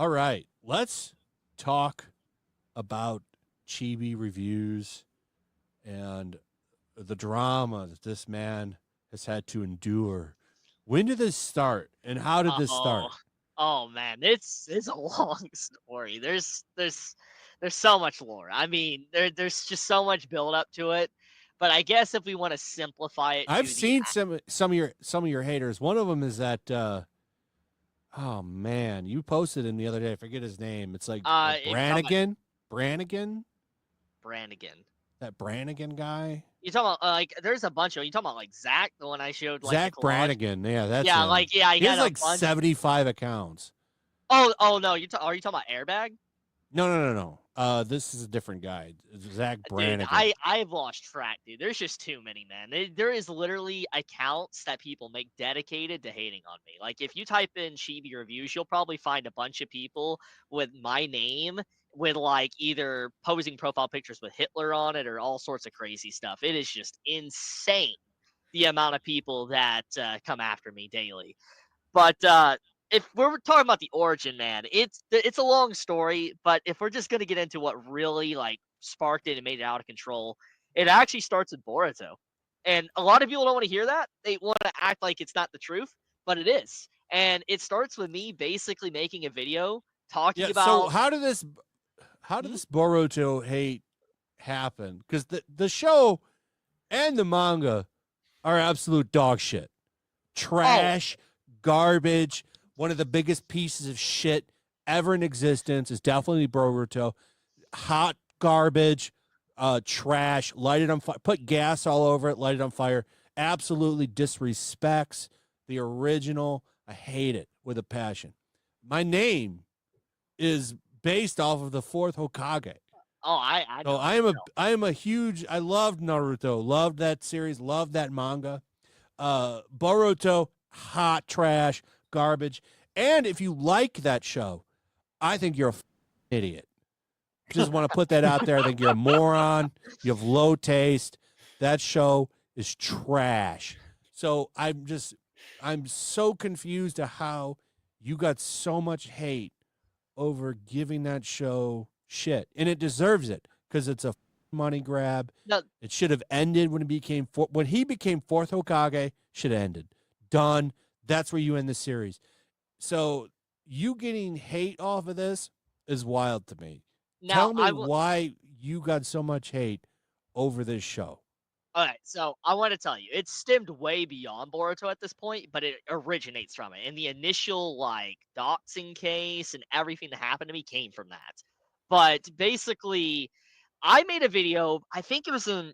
All right, let's talk about Chibi reviews and the drama that this man has had to endure. When did this start, and how did this Oh, start? oh man, it's a long story. There's so much lore. I mean, there's just so much build up to it. But I guess if we want to simplify it I've to the seen some of your haters. One of them is that oh man, you posted him the other day. I forget his name. It's like if you're talking about Brannigan, Brannigan. that Brannigan guy. You talking about like there's a bunch of you talking about like Zach, the one I showed like the Zach collage. Brannigan. Yeah, that's Yeah, him. like yeah, he He has had a like bunch. 75 accounts. Oh no, are you talking about Airbag? No. This is a different guy. Zach Dude, Brannigan. I've lost track, dude. There's just too many, man. There is literally accounts that people make dedicated to hating on me. Like if you type in Chibi reviews, you'll probably find a bunch of people with my name with like either posing profile pictures with Hitler on it or all sorts of crazy stuff. It is just insane the amount of people that come after me daily. But if we're talking about the origin, man, it's a long story. But if we're just gonna get into what really like sparked it and made it out of control, it actually starts with Boruto. And a lot of people don't want to hear that. They want to act like it's not the truth, but it is. And it starts with me basically making a video talking Yeah. So about. how did this Boruto hate happen? Because the show and the manga are absolute dog shit, Oh, trash, garbage. One of the biggest pieces of shit ever in existence is definitely Boruto. Hot garbage, trash. Light it on fire. Put gas all over it. Light it on fire. Absolutely disrespects the original. I hate it with a passion. My name is based off of the fourth Hokage. oh, I So know. I am a huge. I loved Naruto. Loved that series. Loved that manga. Boruto, hot trash, garbage. And if you like that show, I think you're a idiot. Just want to put that out there. I think you're a moron. You have low taste. That show is trash. So I'm so confused to how you got so much hate over giving that show shit, and it deserves it because it's a money grab. No, It should have ended when he became fourth Hokage. Should have ended. Done. That's where you end the series. So you getting hate off of this is wild to me. now Tell me I will. why you got so much hate over this show. Okay, so I want to tell you, it stemmed way beyond Boruto at this point, but it originates from it. And the initial like doxing case and everything that happened to me came from that. But basically, I made a video, I think it was in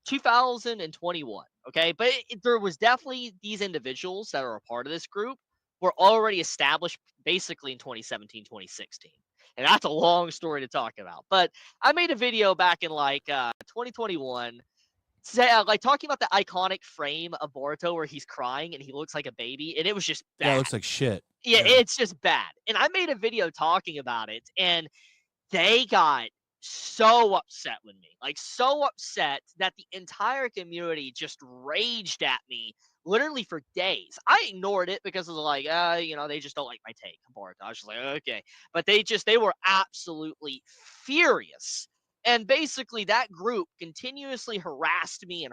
2021, okay? But there was definitely these individuals that are a part of this group were already established basically in 2017, 2016. And that's a long story to talk about. But I made a video back in like 2021 like talking about the iconic frame of Boruto where he's crying and he looks like a baby, and it was just Yeah, it bad. looks like shit. Yeah, Yeah. it's just bad. And I made a video talking about it, and they got so upset with me, like so upset that the entire community just raged at me literally for days. I ignored it because it was like, they just don't like my take on Boruto. I was just like, okay, but they were absolutely furious. And basically, that group continuously harassed me.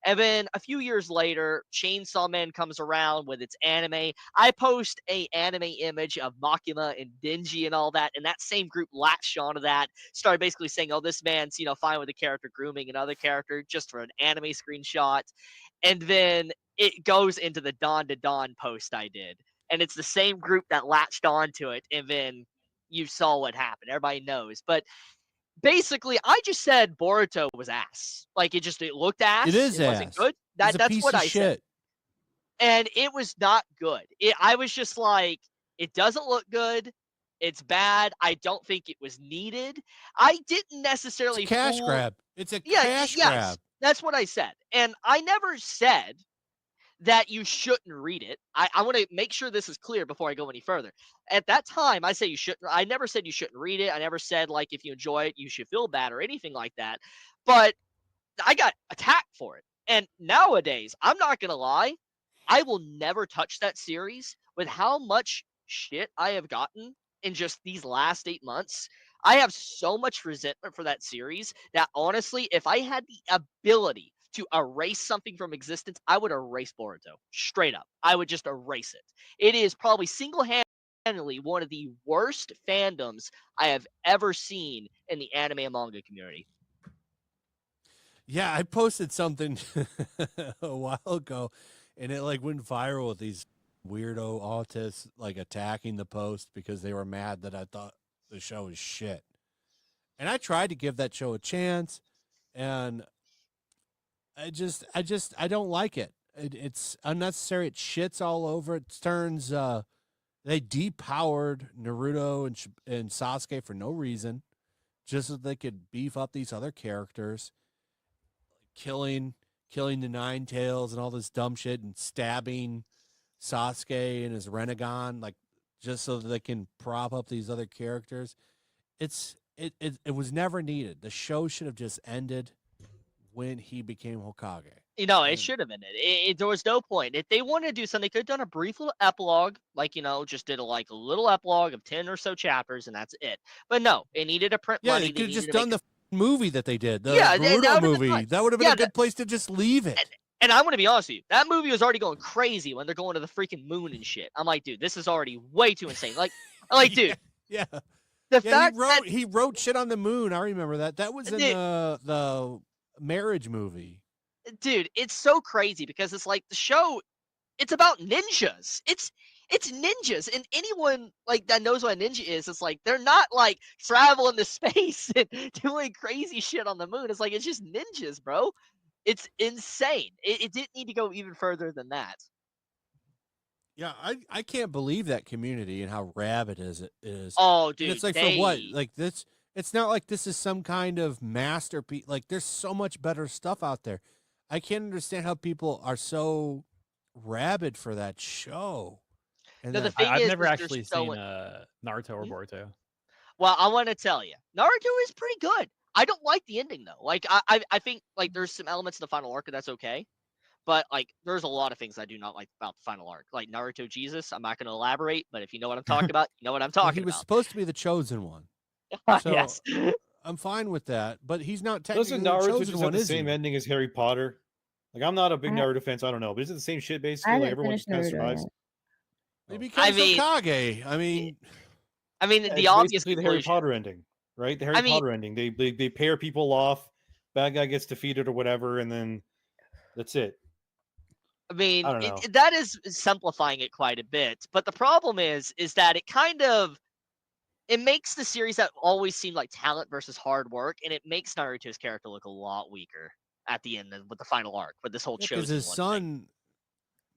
And then a few years later, Chainsaw Man comes around with its anime. I post a anime image of Makima and Denji and all that, and that same group latched onto that, started basically saying, "Oh, this man's fine with the character grooming another character just for an anime screenshot," and then it goes into the Dawn to Dawn post I did, and it's the same group that latched onto it, and then you saw what happened. Everybody knows, but basically, I just said Boruto was ass. Like it looked It ass. is It wasn't ass. good. He's a That's piece what of I said, shit. and it was not good. I was just like, it doesn't look good. It's bad. I don't think it was needed. I didn't It's a necessarily cash fool. grab. It's a Yeah, cash yes, grab. that's what I said, and I never said that you shouldn't read it. I want to make sure this is clear before I go any further. At that time, I say you shouldn't. I never said you shouldn't read it. I never said like if you enjoy it, you should feel bad or anything like that. But I got attacked for it. And nowadays, I'm not gonna lie, I will never touch that series with how much shit I have gotten in just these last 8 months, I have so much resentment for that series that honestly, if I had the ability to erase something from existence, I would erase Boruto. Straight up. I would just erase it. It is probably single-handedly one of the worst fandoms I have ever seen in the anime and manga community. Yeah, I posted something a while ago, and it like went viral with these weirdo autists like attacking the post because they were mad that I thought the show was shit. And I tried to give that show a chance, and I don't like it. It's unnecessary. It shits all over. It turns. They depowered Naruto and Sasuke for no reason, just so they could beef up these other characters, killing the Nine Tails and all this dumb shit, and stabbing Sasuke and his Renegon, like just so that they can prop up these other characters. It was never needed. The show should have just ended when he became Hokage. It should have ended. There was no point. If they wanted to do something, they could have done a brief little epilogue, like, just did a little epilogue of 10 or so chapters, and that's it. But no, it needed to print Yeah, money. they could have just done the movie that they did, the that Boruto would have been movie. fine. That would have been Yeah, a good place to just leave it. And I'm going to be honest with you, that movie was already going crazy when they're going to the freaking moon and shit. I'm like, dude, this is already way too insane. Dude. Yeah. The fact he wrote shit on the moon. I remember that. That was in the marriage movie. Dude, it's so crazy because it's like the show, it's about ninjas. It's ninjas, and anyone that knows what a ninja is, it's like they're not traveling to space and doing crazy shit on the moon. It's like it's just ninjas, bro. It's insane. It didn't need to go even further than that. Yeah, I can't believe that community and how rabid it is. Oh, dude, and it's like for what? Like this? It's not like this is some kind of masterpiece. Like there's so much better stuff out there. I can't understand how people are so rabid for that show. And no, the thing I've is, never is actually seen Naruto or Hmm? Boruto. Well, I want to tell you, Naruto is pretty good. I don't like the ending though. I think there's some elements in the final arc that's okay, but there's a lot of things I do not like about the final arc. Like Naruto Jesus, I'm not going to elaborate, but if you know what I'm talking about, you know what I'm talking he was about. supposed to be the chosen one. So Yes. I'm fine with that, but he's not technically Doesn't the Naruto chosen just one, have the is same he? ending as Harry Potter? Like, I'm not a big I- Naruto fan, so I don't know. But is it the same shit I basically? Like haven't everyone finished just kind of Naruto survives. yet. He becomes mean- Hokage. I mean, Yeah, the it's obvious basically the Harry conclusion. Potter ending, right? The Harry Potter ending. They pair people off. Bad guy gets defeated or whatever, and then that's it. I mean, I don't know. that is simplifying it quite a bit. But the problem is that it makes the series that always seemed like talent versus hard work, and it makes Naruto's character look a lot weaker at the end with the final arc. With this whole because chosen his one son thing.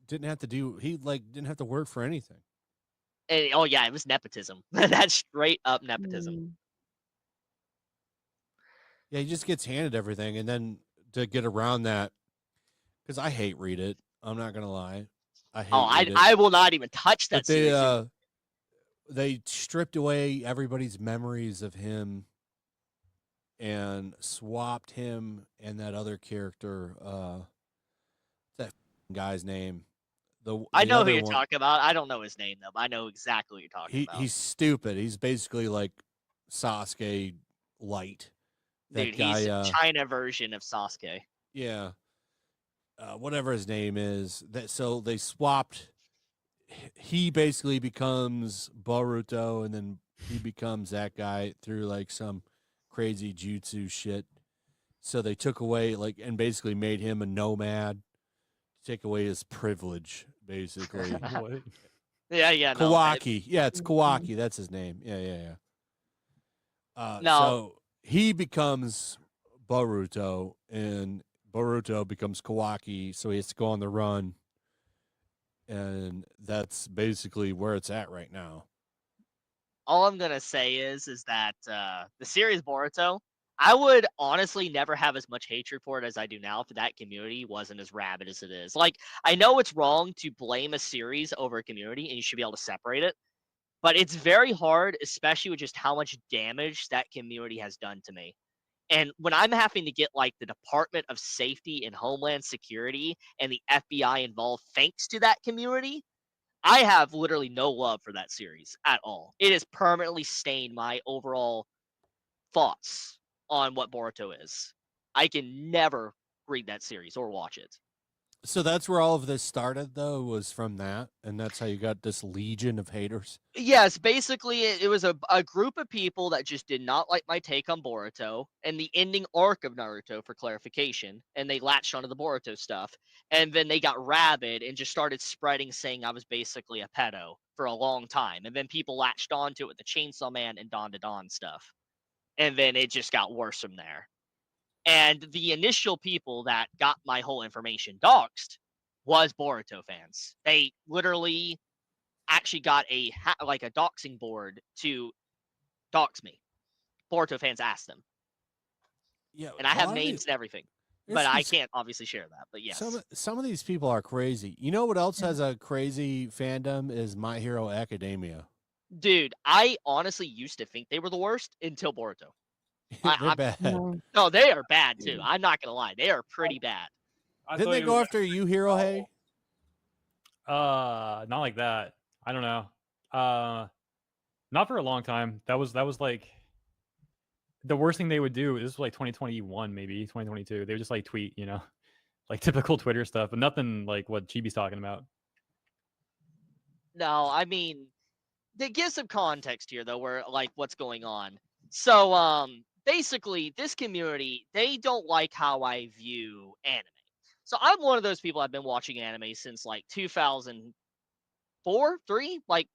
didn't have to do. He didn't have to work for anything. And, oh yeah, it was nepotism. That's straight up nepotism. Mm. Yeah, he just gets handed everything, and then to get around that, because I hate read it. I'm not gonna lie, I hate read it. I will not even touch that But they series. they stripped away everybody's memories of him and swapped him and that other character. That guy's name. I know who other you're one, talking about. I don't know his name though, but I know exactly what you're talking about. He's stupid. He's basically like Sasuke light. That Dude, guy, he's a China version of Sasuke. Yeah. Whatever his name is. So they swapped. He basically becomes Boruto, and then he becomes that guy through like some crazy jutsu shit. So they took away and basically made him a nomad, take away his privilege, basically. What? Yeah. Kawaki. Yeah, it's Kawaki. That's his name. Yeah. No. So he becomes Boruto, and Boruto becomes Kawaki, so he has to go on the run. And that's basically where it's at right now. All I'm gonna say is that the series Boruto, I would honestly never have as much hatred for it as I do now if that community wasn't as rabid as it is. I know it's wrong to blame a series over a community, and you should be able to separate it. But it's very hard, especially with just how much damage that community has done to me. And when I'm having to get the Department of Safety and Homeland Security and the FBI involved thanks to that community, I have literally no love for that series at all. It has permanently stained my overall thoughts on what Boruto is. I can never read that series or watch it. So that's where all of this started, though, was from that, and that's how you got this legion of haters. Yes, basically, it was a group of people that just did not like my take on Boruto and the ending arc of Naruto, for clarification, and they latched onto the Boruto stuff, and then they got rabid and just started spreading, saying I was basically a pedo for a long time, and then people latched onto it with the Chainsaw Man and Dawn to Dawn stuff, and then it just got worse from there. And the initial people that got my whole information doxed was Boruto fans. They literally actually got a doxing board to dox me. Boruto fans asked them. Yeah, And I have names and everything. But I can't obviously share that. But yes. Some of these people are crazy. You know what else has a crazy fandom is My Hero Academia. Dude, I honestly used to think they were the worst until Boruto. They're bad. No, they are bad too. I'm not gonna lie. They are pretty bad. Didn't they go after you, Hero Hey? Not like that. I don't know. Not for a long time. That was like the worst thing they would do. This was like 2021, maybe 2022. They would just like tweet, like typical Twitter stuff, but nothing like what Chibi's talking about. No, I mean, they give some context here though, where like what's going on. So basically, this community, they don't like how I view anime. So I'm one of those people. I've been watching anime since like 2004, 3, but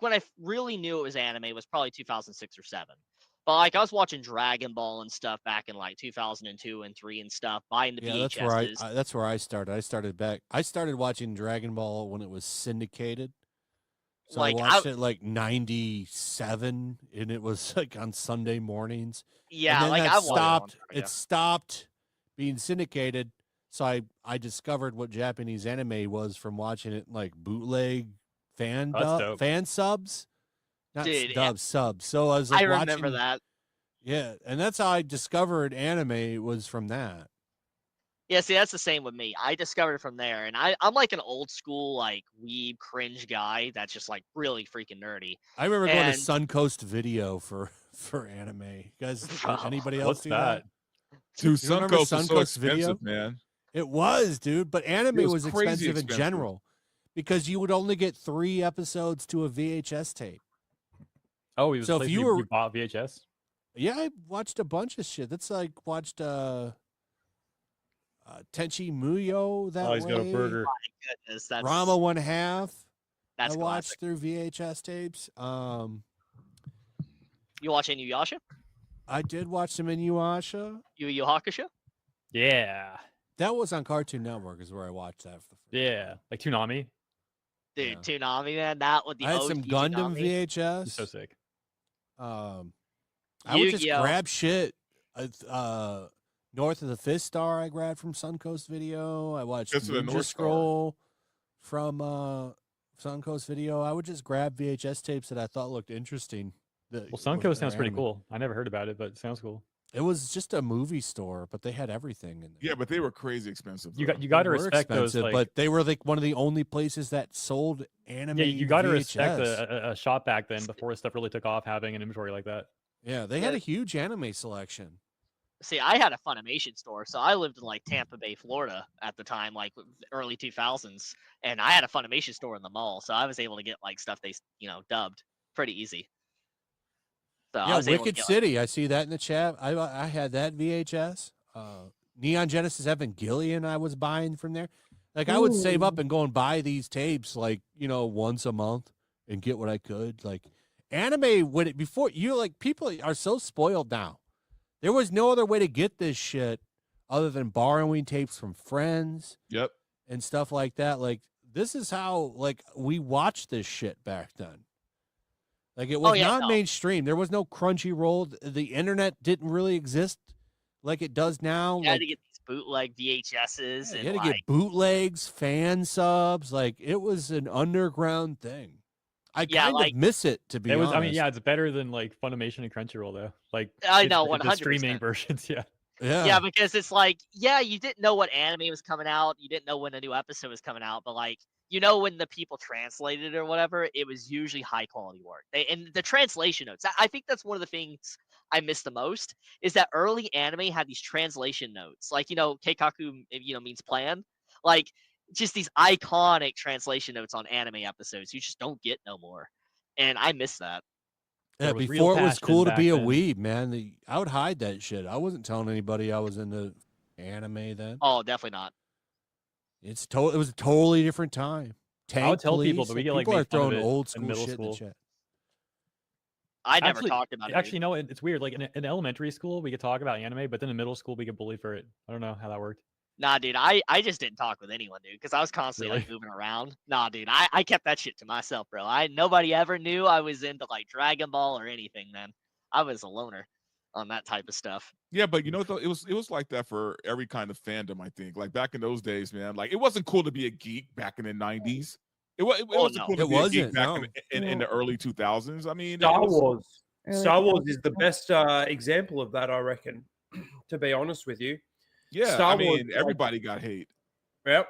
when I really knew it was anime, it was probably 2006 or 7. But like I was watching Dragon Ball and stuff back in like 2002 and 3 and stuff, buying the VHSs. That's where I started. I started watching Dragon Ball when it was syndicated. So I watched it like 97, and it was like on Sunday mornings. Yeah, and then like it stopped being syndicated. So I discovered what Japanese anime was from watching it like bootleg fan subs, not subs. So I was like, I remember that. Yeah, and that's how I discovered anime was from that. Yeah, see, that's the same with me. I discovered it from there, and I'm like an old school, like, weeb cringe guy that's just, like, really freaking nerdy. I remember going to Suncoast Video for anime. You guys, anybody else do that? Dude, Suncoast was so expensive, man. It was, dude, but anime was expensive in general because you would only get 3 episodes to a VHS tape. Oh, so if you bought VHS? Yeah, I watched a bunch of shit. That's like watched Tenchi Muyo that way. He's got a burger. My goodness, that's Rama 1/2. That's I watched through VHS tapes. You watch Inuyasha? I did watch some Inuyasha. Yu Yu Hakusho? Yeah. That was on Cartoon Network is where I watched that. Yeah, like Toonami. Dude, Toonami, man. That would be I had some Gundam Toonami. VHS. So sick. I would just grab shit. North of the Fist Star I grabbed from Suncoast Video. I watched Ninja Scroll from Suncoast Video. I would just grab VHS tapes that I thought looked interesting. Well, Suncoast sounds pretty cool. I never heard about it, but it sounds cool. It was just a movie store, but they had everything in there. Yeah, but they were crazy expensive. You got to respect those, but they were like one of the only places that sold anime. Yeah, you got to respect a shop back then before stuff really took off, having an inventory like that. Yeah, they had a huge anime selection. See, I had a Funimation store, so I lived in like Tampa Bay, Florida at the time, like early 2000s, and I had a Funimation store in the mall, so I was able to get like stuff they, dubbed pretty easy. So yeah, Wicked City. I see that in the chat. I had that VHS. Neon Genesis Evangelion I was buying from there. Like I would save up and go and buy these tapes like, once a month and get what I could. Like anime people are so spoiled now. There was no other way to get this shit other than borrowing tapes from friends. Yep. And stuff like that. Like this is how we watched this shit back then. Like it was not mainstream. There was no Crunchyroll. The internet didn't really exist like it does now. You had to get these bootleg VHSs. You had to get bootlegs, fan subs. Like it was an underground thing. I kind of miss it, to be honest. I mean, yeah, it's better than like Funimation and Crunchyroll though. Like I know 100%. The streaming versions, yeah. Yeah, because it's like, you didn't know what anime was coming out. You didn't know when a new episode was coming out, but like when the people translated it or whatever, it was usually high quality work. And the translation notes, I think that's one of the things I miss the most, is that early anime had these translation notes. Like, keikaku, means plan. Like, just these iconic translation notes on anime episodes you just don't get no more. And I miss that. Yeah, was real before it was passion cool to back be a then. weeb, man. I would hide that shit. I wasn't telling anybody I was into anime then. Oh, definitely not. It was a totally different time. I would tell people, Police, but we get like people are made fun of throwing it old in school middle shit in the school. chat. I never talked about it. Actually, no, it's weird. Like in elementary school, we could talk about anime, but then in middle school, we get bullied for it. I don't know how that worked. Nah, dude, I just didn't talk with anyone, dude, because I was constantly like moving around. Nah, dude, I kept that shit to myself, bro. Nobody ever knew I was into like Dragon Ball or anything, man. I was a loner on that type of stuff. Yeah, but though, it was like that for every kind of fandom, I think. Like back in those days, man, like it wasn't cool to be a geek back in the 90s. It wasn't cool to be a geek back in the early 2000s. I mean, Star Wars is the best example of that, I reckon, to be honest with you. Yeah, Star I mean, Wars, everybody got hate. Yep.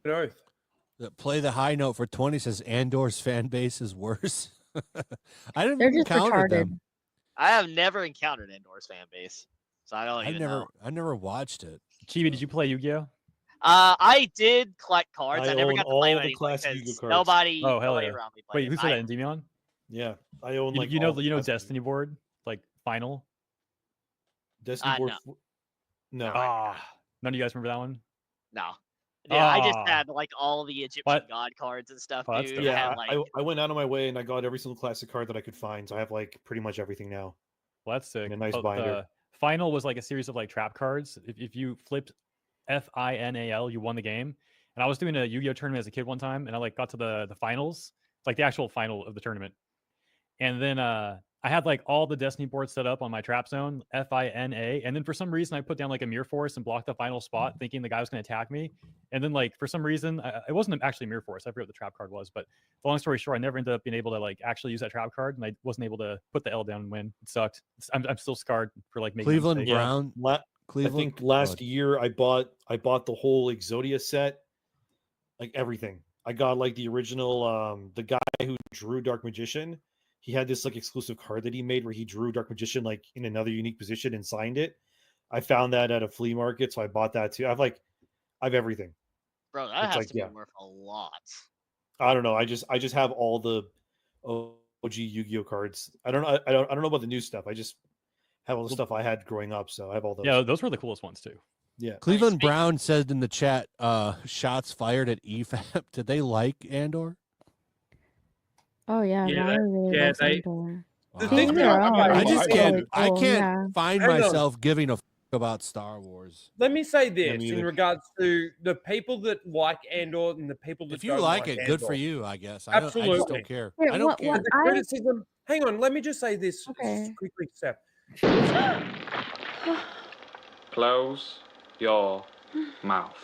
Good oath. Play the high note for 20 says Andor's fan base is worse. I didn't They're just encounter retarded. them. I have never encountered Andor's fan base, so I don't even know. I never watched it. Chibi, did you play Yu-Gi-Oh? I did collect cards. I never own got to play all with the anyone classic because Yu-Gi-Oh cards. nobody Oh, hell yeah. around me played Wait, who it. said that? In Demeon? Yeah, I own like you all the know classic Destiny board, like Final. Destiny board. No. No. None of you guys remember that one? No. Yeah, I just Ah. had like all the Egyptian god cards and stuff, That's dude. dope. I Yeah, had, like, I went out of my way and I got every single classic card that I could find. So I have like pretty much everything now. Well, that's sick. In a nice binder. Final was like a series of like trap cards. If you flipped FINAL, you won the game. And I was doing a Yu-Gi-Oh tournament as a kid one time, and I like got to the finals, like the actual final of the tournament. And then I had like all the Destiny boards set up on my trap zone, FINA. And then for some reason, I put down like a mirror force and blocked the final spot, thinking the guy was going to attack me. And then like for some reason, it wasn't actually mirror force. I forget what the trap card was. But long story short, I never ended up being able to like actually use that trap card, and I wasn't able to put the L down and win. It sucked. I'm still scarred for like making Cleveland Brown. I think last year I bought the whole Exodia set, like everything. I got like the original, the guy who drew Dark Magician. He had this like exclusive card that he made where he drew Dark Magician like in another unique position and signed it. I found that at a flea market, so I bought that too. I have everything. bro, that has to be worth a lot. I don't know. I just have all the OG Yu-Gi-Oh cards. I don't know about the new stuff. I just have all the stuff I had growing up, so I have all those. Yeah, those were the coolest ones too. Yeah. Cleveland Brown said in the chat, shots fired at EFAP. Did they like Andor? Oh yeah, really loves they. Andor. The Wow. thing I can't find myself giving a about Star Wars. Let me say this in regards to the people that like Andor and the people that if you don't like it, good Andor. for you, I guess. Absolutely. I just don't care. I don't care. The criticism. Hang on, let me just say this quickly, Steph. Close your mouth.